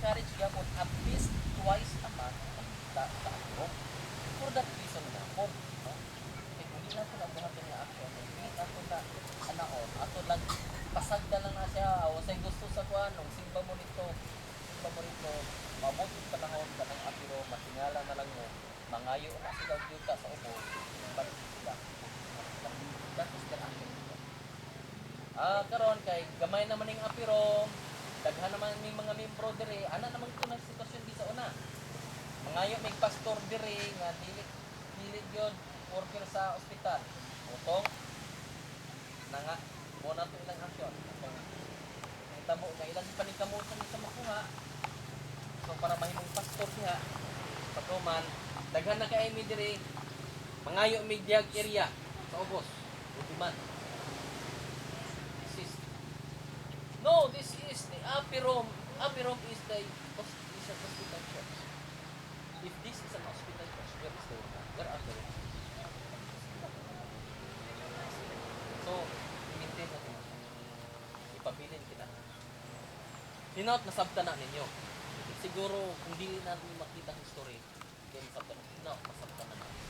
encourage gyapon at least twice a month ta apiro. For that reason na po, no? Kaya kung di natin abuhaton nga action, hindi natin na anaon, ato lang pasagda lang na siya, o say gusto sa kuan, nung simba mo nito, mabuti panahon ka ng apiro, matingala na lang mo, mangayo na sila yuta sa ubo, balik sila. That is the action. Karon kay gamay naman ning apiro, daghan naman ning mga membro dire, ana naman ko na sitwasyon di sa una. Mangayo may pastor dire nga dili gyud worker sa ospital. Utong na nga mo na to ilang aksyon. Ang tamo nga ilang panikamutan sa makuha. So para mahimong pastor diha pagkuman daghan na kay mi dire mangayo may diag area sa ubos. Utiman. No, this is the Apirom. Apirom is a hospital church. If this is an hospital church, where is the water? Where are the water? So, i-maintain natin. Ipabilin kita. Hinaut na sabta na ninyo. Siguro, kung dili natin makita ang story, then sabta na. Hinaut na sabta na natin.